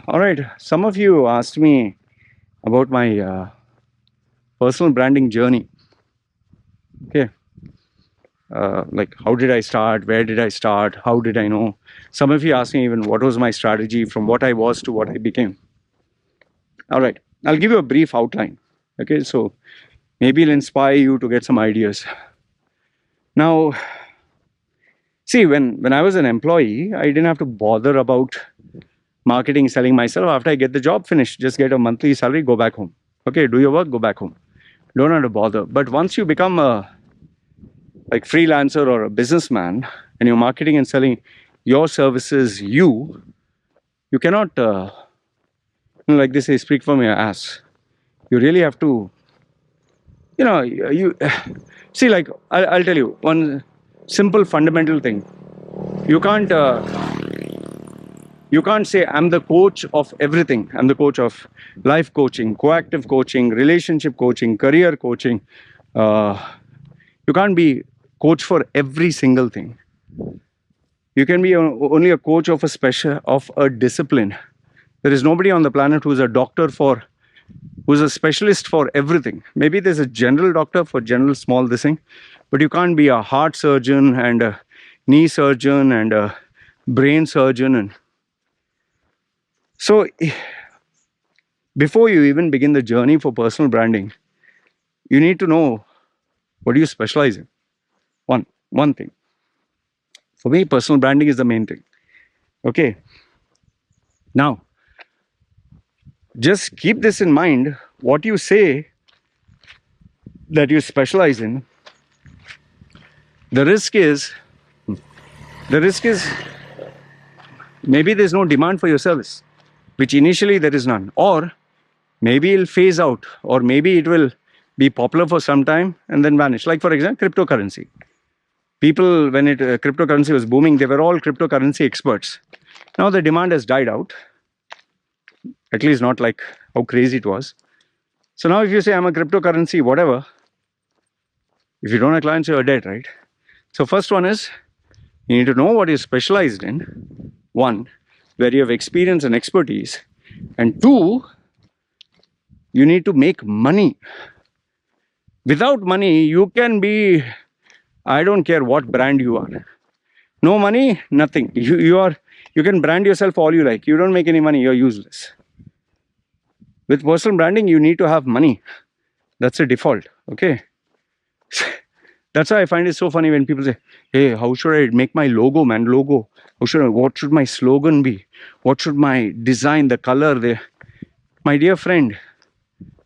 All right. Some of you asked me about my personal branding journey. Okay. Like, how did I start? Where did I start? How did I know? Some of you asked me even what was my strategy from what I was to what I became. All right. I'll give you a brief outline. Okay. So maybe it'll inspire you to get some ideas. Now, see, when I was an employee, I didn't have to bother about marketing, selling myself. After I get the job finished, just get a monthly salary, go back home. Okay, do your work, go back home. Don't have to bother. But once you become a like freelancer or a businessman and you're marketing and selling your services, you cannot like they say, speak from your ass. You really have to, you see. Like I'll tell you one simple fundamental thing. You can't. You can't say I'm the coach of everything. I'm the coach of life coaching, coactive coaching, relationship coaching, career coaching. uh, you can't be coach for every single thing. You can be only a coach of a special of a discipline. There is nobody on the planet who's a doctor for who's a specialist for everything. Maybe there's a general doctor for general small this thing, but you can't be a heart surgeon and a knee surgeon and a brain surgeon. And so before you even begin the journey for personal branding, you need to know what do you specialize in. One thing. For me, personal branding is the main thing. Okay. Now, just keep this in mind. What you say that you specialize in, the risk is the risk is maybe there's no demand for your service, which initially there is none, or maybe it'll phase out, or maybe it will be popular for some time and then vanish. Like for example, cryptocurrency. People, when cryptocurrency was booming, they were all cryptocurrency experts. Now the demand has died out, at least not like how crazy it was. So now if you say I'm a cryptocurrency whatever, if you don't have clients, you're dead, right? So first one is you need to know what you're specialized in. One, where you have experience and expertise. And two, you need to make money. Without money, you can be, I don't care what brand you are. No money, nothing. You can brand yourself all you like. You don't make any money, you're useless. With personal branding, you need to have money. That's a default. Okay. That's why I find it so funny when people say, hey, how should I make my logo, man? Logo. What should my slogan be? What should my design, the color there? My dear friend,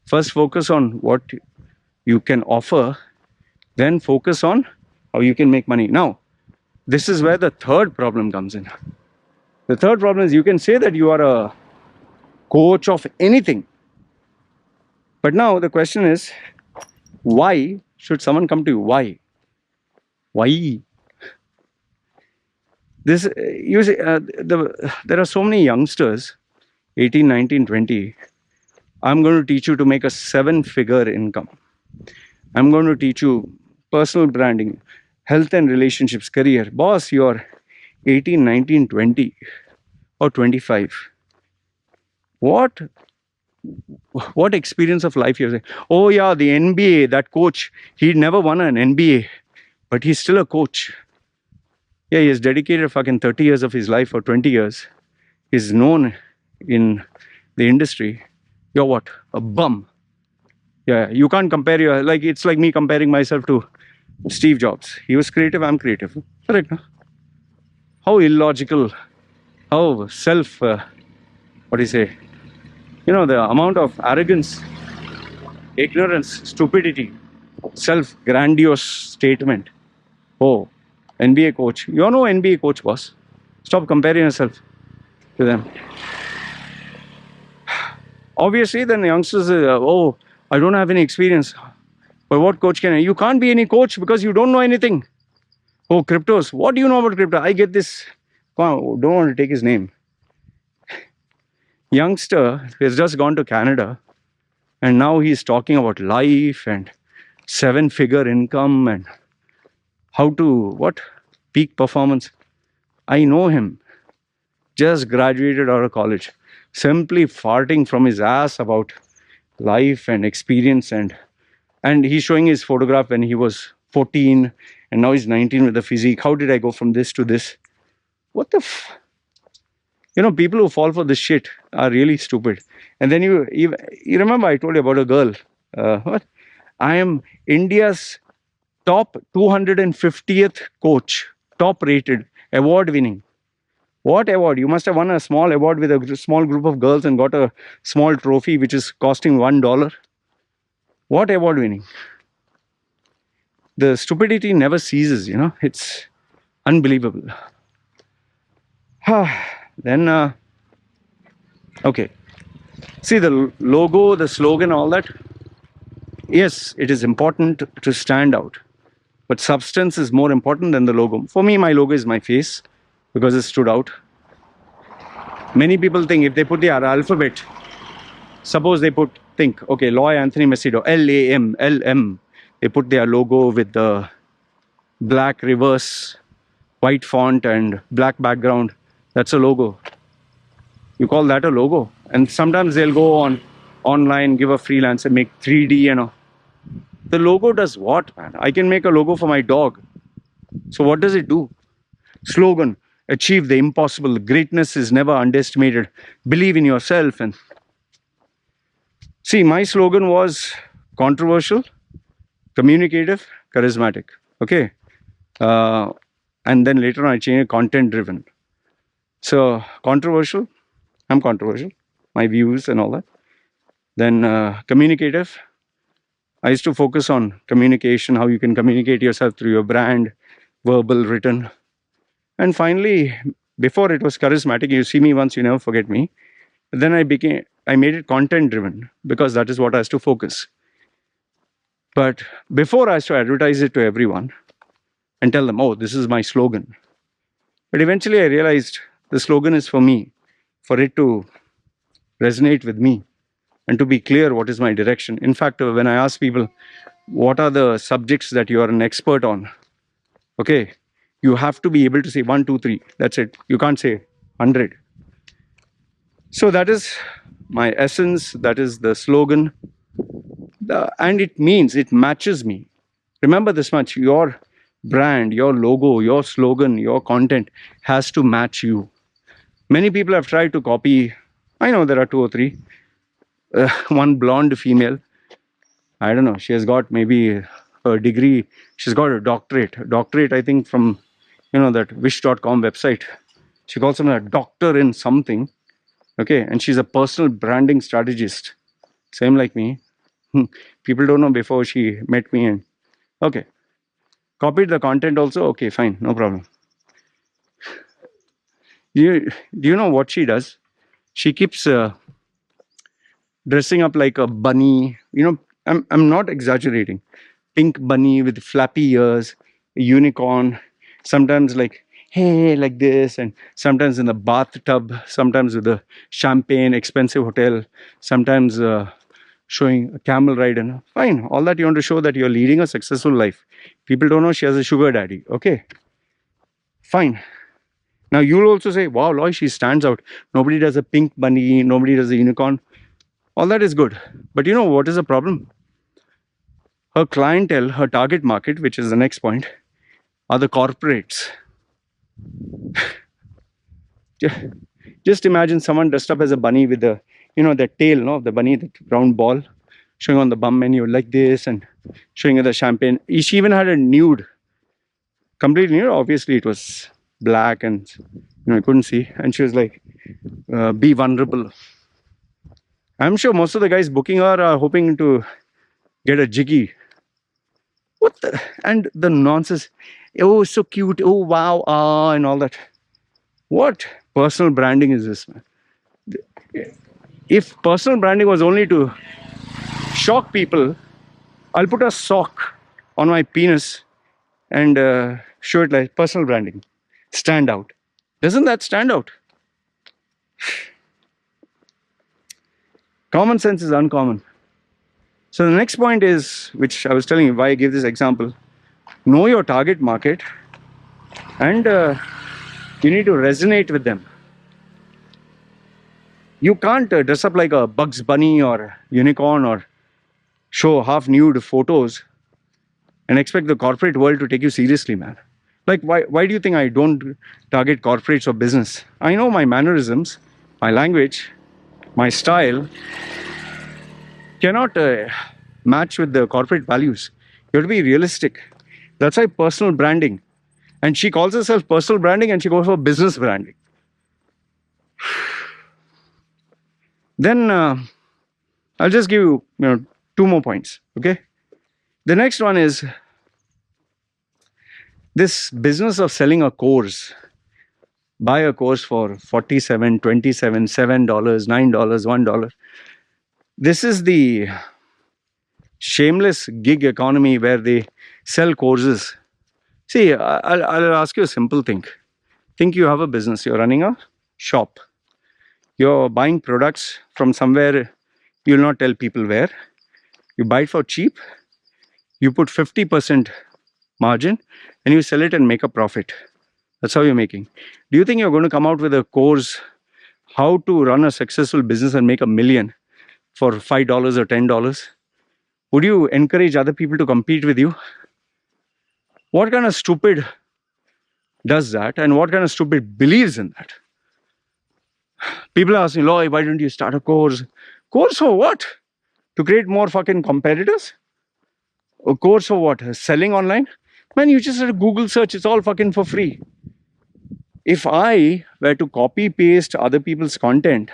first focus on what you can offer, then focus on how you can make money. Now, this is where the third problem comes in. The third problem is you can say that you are a coach of anything. But now the question is, why should someone come to you? Why? Why? This, you see, there are so many youngsters, 18, 19, 20. I'm going to teach you to make a 7-figure income. I'm going to teach you personal branding, health and relationships, career. Boss, you're 18, 19, 20 or 25. What experience of life you're saying? Oh yeah, the NBA, that coach, he never won an NBA, but he's still a coach. Yeah, he has dedicated fucking 30 years of his life or 20 years. He's known in the industry. You're what? A bum. Yeah, you can't compare your, like, it's like me comparing myself to Steve Jobs. He was creative, I'm creative. Correct, no? How illogical, how what do you say? You know, the amount of arrogance, ignorance, stupidity, self-grandiose statement. Oh, NBA coach. You're no NBA coach, boss. Stop comparing yourself to them. Obviously, then the youngsters say, oh, I don't have any experience. But what coach can I? You can't be any coach because you don't know anything. Oh, cryptos. What do you know about crypto? I get this. Don't want to take his name. Youngster has just gone to Canada and now he's talking about life and 7-figure income and how to, peak performance. I know him. Just graduated out of college. simply farting from his ass about life and experience, and he's showing his photograph when he was 14 and now he's 19 with the physique. How did I go from this to this? What the people who fall for this shit are really stupid. And then you remember I told you about a girl. What? I am India's top 250th coach, top rated, award winning. What award? You must have won a small award with a small group of girls and got a small trophy which is costing $1. What award winning? The stupidity never ceases, it's unbelievable. Then, okay. See, the logo, the slogan, all that. Yes, it is important to stand out. But substance is more important than the logo. For me, my logo is my face because it stood out. Many people think if they put their alphabet, suppose they think, okay, Loy Anthony Machedo, LAM, LM. They put their logo with the black reverse, white font and black background. That's a logo. You call that a logo? And sometimes they'll go online, give a freelance and make 3D and all. The logo does what, man? I can make a logo for my dog. So what does it do? Slogan: achieve the impossible. Greatness is never underestimated. Believe in yourself. And see, my slogan was controversial, communicative, charismatic. Okay. And then later on I changed content driven. So controversial, I'm controversial, my views and all that. Then communicative, I used to focus on communication, how you can communicate yourself through your brand, verbal, written. And finally, before it was charismatic, you see me once, you never forget me. Then I made it content driven because that is what I has to focus. But before I used to advertise it to everyone and tell them, oh, this is my slogan. But eventually I realized the slogan is for me, for it to resonate with me and to be clear what is my direction. In fact, when I ask people, what are the subjects that you are an expert on? Okay, you have to be able to say 1, 2, 3. That's it. You can't say 100. So that is my essence. That is the slogan. And it matches me. Remember this much: your brand, your logo, your slogan, your content has to match you. Many people have tried to copy. I know there are 2 or 3. One blonde female, I don't know, she has got maybe a degree. She's got a doctorate, I think, from that wish.com website. She calls herself a doctor in something. Okay, and she's a personal branding strategist, same like me. People don't know before she met me. And okay, copied the content also. Okay, fine, no problem. Do you know what she does? She keeps dressing up like a bunny. I'm not exaggerating. Pink bunny with flappy ears, a unicorn. Sometimes like, hey, like this, and sometimes in the bathtub. Sometimes with a champagne, expensive hotel. Sometimes showing a camel ride. And fine, all that you want to show that you're leading a successful life. People don't know she has a sugar daddy. Okay, fine. Now you'll also say, wow, Loy, she stands out. Nobody does a pink bunny. Nobody does a unicorn. All that is good. But you know what is the problem? Her clientele, her target market, which is the next point, are the corporates. Just imagine someone dressed up as a bunny with the, the tail, of the bunny, that round ball, showing on the bum menu like this and showing her the champagne. She even had a nude, completely nude. Obviously, it was black and, I couldn't see. And she was like, be vulnerable. I'm sure most of the guys booking her are hoping to get a jiggy. What the? And the nonsense. Oh, so cute. Oh, wow. And all that. What personal branding is this, man? If personal branding was only to shock people, I'll put a sock on my penis and show it like personal branding. Stand out. Doesn't that stand out? Common sense is uncommon. So the next point is, which I was telling you why I gave this example, know your target market and you need to resonate with them. You can't dress up like a Bugs Bunny or unicorn or show half nude photos and expect the corporate world to take you seriously, man. Like, why do you think I don't target corporates or business? I know my mannerisms, my language, my style cannot match with the corporate values. You have to be realistic. That's why personal branding. And she calls herself personal branding and she goes for business branding. Then I'll just give you, two more points. Okay. The next one is this business of selling a course. Buy a course for 47, 27, $7, $9, $1. This is the shameless gig economy where they sell courses. See, I'll ask you a simple thing. Think you have a business, you're running a shop. You're buying products from somewhere, you'll not tell people where. You buy it for cheap, you put 50% margin, and you sell it and make a profit. That's how you're making. Do you think you're going to come out with a course, how to run a successful business and make $1 million for $5 or $10? Would you encourage other people to compete with you? What kind of stupid does that, and what kind of stupid believes in that? People are asking, Loy, why don't you start a course? Course for what? To create more fucking competitors? A course for what? Selling online? Man, you just have to Google search, it's all fucking for free. If I were to copy paste other people's content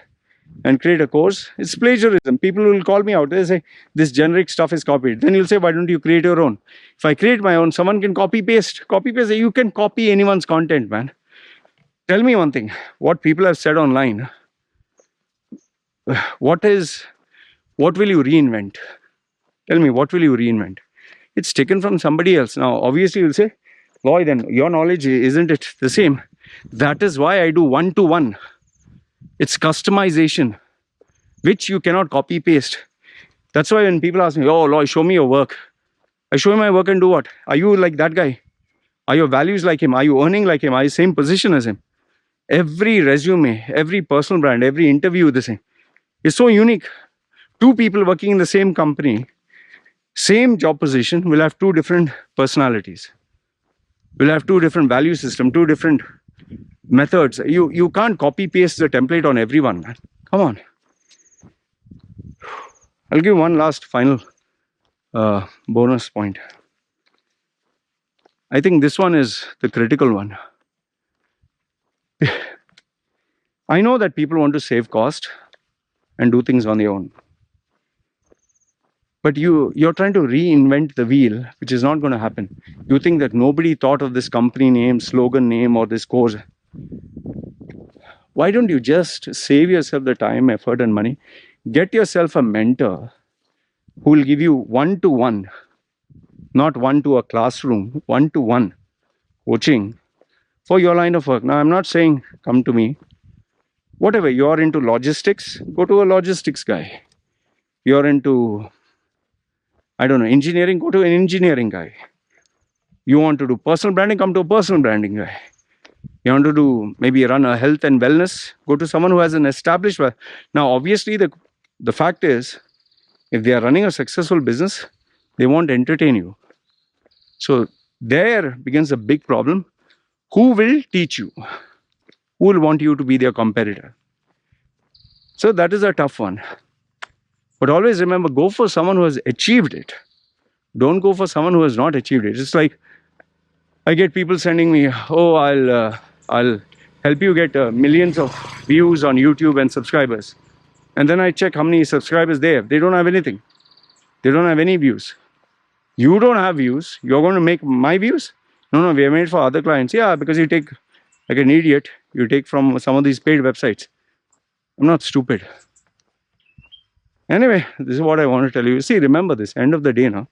and create a course, it's plagiarism. People will call me out. They say, this generic stuff is copied. Then you'll say, why don't you create your own? If I create my own, someone can copy paste. Copy paste. You can copy anyone's content, man. Tell me one thing. What people have said online, what will you reinvent? Tell me, what will you reinvent? It's taken from somebody else. Now, obviously, you'll say, Loy, then your knowledge, isn't it the same? That is why I do one-to-one. It's customization, which you cannot copy paste. That's why when people ask me, oh, Loy, show me your work. I show him my work and do what? Are you like that guy? Are your values like him? Are you earning like him? Are you same position as him? Every resume, every personal brand, every interview, the same. It's so unique. Two people working in the same company, same job position, will have two different personalities. Will have two different value systems, two different methods. You can't copy paste the template on everyone, man. Come on. I'll give one last final bonus point. I think this one is the critical one. I know that people want to save cost and do things on their own. But you're trying to reinvent the wheel, which is not going to happen. You think that nobody thought of this company name, slogan name, or this course. Why don't you just save yourself the time, effort, and money? Get yourself a mentor who will give you one-to-one, not one to a classroom, one-to-one coaching for your line of work. Now, I'm not saying come to me. Whatever, you're into logistics, go to a logistics guy. You're into, I don't know, engineering, go to an engineering guy. You want to do personal branding, come to a personal branding guy. You want to do, maybe run a health and wellness, go to someone who has an established. Now, obviously, the fact is, if they are running a successful business, they won't entertain you. So there begins a big problem. Who will teach you? Who will want you to be their competitor? So that is a tough one. But always remember, go for someone who has achieved it. Don't go for someone who has not achieved it. It's like, I get people sending me, oh, I'll help you get millions of views on YouTube and subscribers. And then I check how many subscribers they have. They don't have anything. They don't have any views. You don't have views. You're going to make my views? No, we are made for other clients. Yeah, because you take, like an idiot, you take from some of these paid websites. I'm not stupid. Anyway, this is what I want to tell you. See, remember this, end of the day now.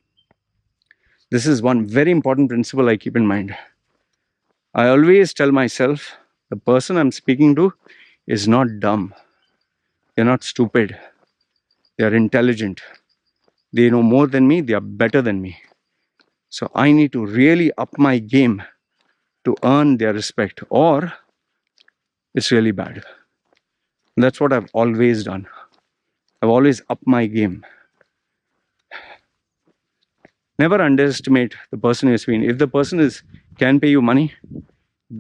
This is one very important principle I keep in mind. I always tell myself, the person I'm speaking to is not dumb. They're not stupid. They're intelligent. They know more than me. They are better than me. So I need to really up my game to earn their respect, or it's really bad. And that's what I've always done. I've always upped my game. Never underestimate the person you're speaking. If the person can pay you money,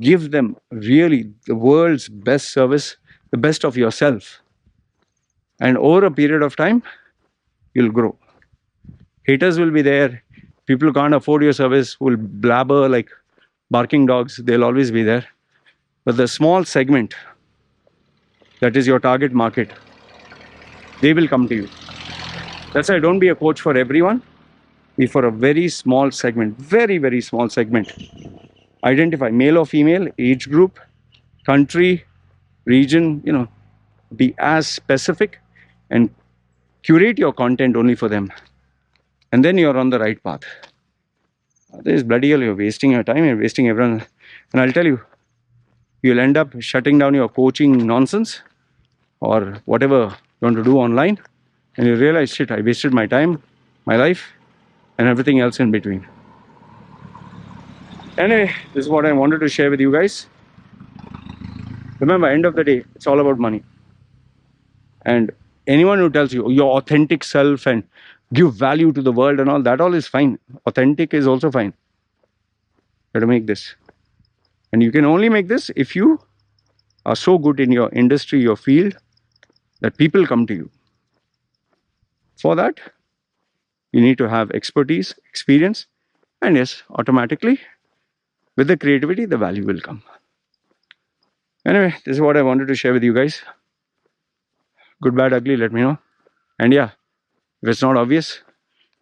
give them really the world's best service, the best of yourself. And over a period of time, you'll grow. Haters will be there. People who can't afford your service will blabber like barking dogs. They'll always be there. But the small segment that is your target market, they will come to you. That's why don't be a coach for everyone. Be for a very small segment, very, very small segment. Identify male or female, age group, country, region, be as specific and curate your content only for them. And then you're on the right path. Otherwise, bloody hell, you're wasting your time, you're wasting everyone. And I'll tell you, you'll end up shutting down your coaching nonsense or whatever you want to do online. And you realize, shit, I wasted my time, my life, and everything else in between. Anyway, this is what I wanted to share with you guys. Remember, end of the day, it's all about money. And anyone who tells you your authentic self and give value to the world and all, that all is fine. Authentic is also fine. You have to make this. And you can only make this if you are so good in your industry, your field, that people come to you. For that, you need to have expertise, experience, and yes, automatically, with the creativity, the value will come. Anyway, this is what I wanted to share with you guys. Good, bad, ugly, let me know. And yeah, if it's not obvious,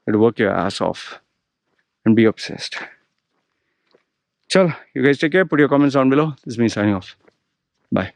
you have to work your ass off and be obsessed. Chal, you guys take care. Put your comments down below. This is me signing off. Bye.